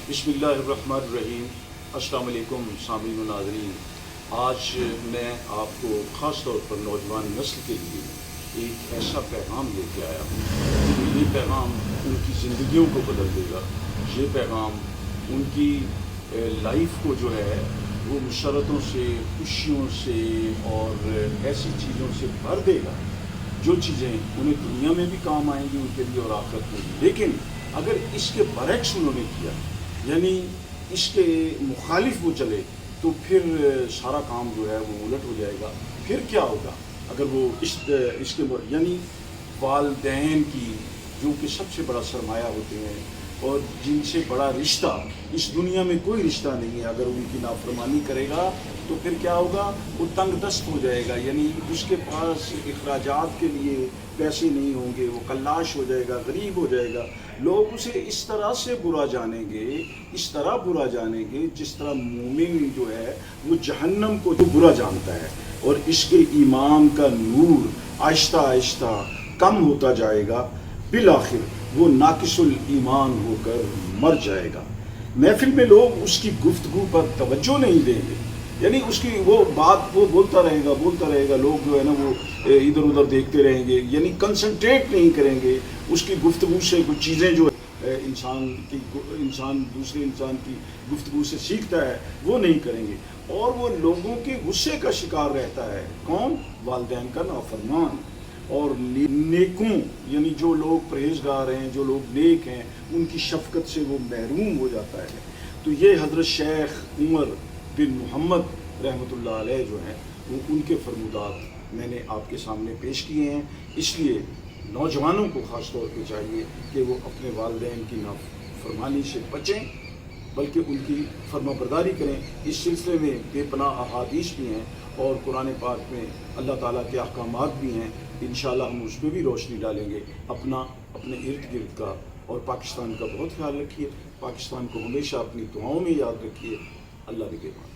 بسم اللہ الرحمن الرحیم۔ السلام علیکم سامعین و ناظرین، آج میں آپ کو خاص طور پر نوجوان نسل کے لیے ایک ایسا پیغام لے کے آیا ہوں۔ یہ پیغام ان کی زندگیوں کو بدل دے گا، یہ پیغام ان کی لائف کو جو ہے وہ مسرتوں سے، خوشیوں سے اور ایسی چیزوں سے بھر دے گا جو چیزیں انہیں دنیا میں بھی کام آئیں گی ان کے لیے اور آخرت میں بھی۔ لیکن اگر اس کے برعکس انہوں نے کیا، یعنی اس کے مخالف وہ چلے، تو پھر سارا کام جو ہے وہ الٹ ہو جائے گا۔ پھر کیا ہوگا اگر وہ اس کے یعنی والدین کی جو کہ سب سے بڑا سرمایہ ہوتے ہیں اور جن سے بڑا رشتہ اس دنیا میں کوئی رشتہ نہیں ہے، اگر ان کی نافرمانی کرے گا تو پھر کیا ہوگا؟ وہ تنگ دست ہو جائے گا، یعنی اس کے پاس اخراجات کے لیے پیسے نہیں ہوں گے، وہ کلاش ہو جائے گا، غریب ہو جائے گا۔ لوگ اسے اس طرح سے برا جانیں گے، اس طرح برا جانیں گے جس طرح مومن جو ہے وہ جہنم کو جو برا جانتا ہے، اور اس کے ایمان کا نور آہستہ آہستہ کم ہوتا جائے گا، بالآخر وہ ناقص الایمان ہو کر مر جائے گا۔ محفل میں لوگ اس کی گفتگو پر توجہ نہیں دیں گے، یعنی اس کی وہ بات وہ بولتا رہے گا، لوگ جو ہے نا وہ ادھر ادھر دیکھتے رہیں گے، یعنی کنسنٹریٹ نہیں کریں گے اس کی گفتگو سے۔ کچھ چیزیں جو انسان دوسرے انسان کی گفتگو سے سیکھتا ہے وہ نہیں کریں گے، اور وہ لوگوں کے غصے کا شکار رہتا ہے۔ کون؟ والدین کا نافرمان۔ اور نیکوں یعنی جو لوگ پرہیزگار ہیں، جو لوگ نیک ہیں، ان کی شفقت سے وہ محروم ہو جاتا ہے۔ تو یہ حضرت شیخ عمر بن محمد رحمۃ اللہ علیہ جو ہیں وہ ان کے فرمودات میں نے آپ کے سامنے پیش کیے ہیں۔ اس لیے نوجوانوں کو خاص طور پہ چاہیے کہ وہ اپنے والدین کی نافرمانی سے بچیں، بلکہ ان کی فرما برداری کریں۔ اس سلسلے میں بے پناہ احادیث بھی ہیں اور قرآن پاک میں اللہ تعالیٰ کے احکامات بھی ہیں۔ انشاءاللہ ہم اس پہ بھی روشنی ڈالیں گے۔ اپنے ارد گرد کا اور پاکستان کا بہت خیال رکھیے۔ پاکستان کو ہمیشہ اپنی دعاؤں میں یاد رکھیے۔ اللہ نگہبان۔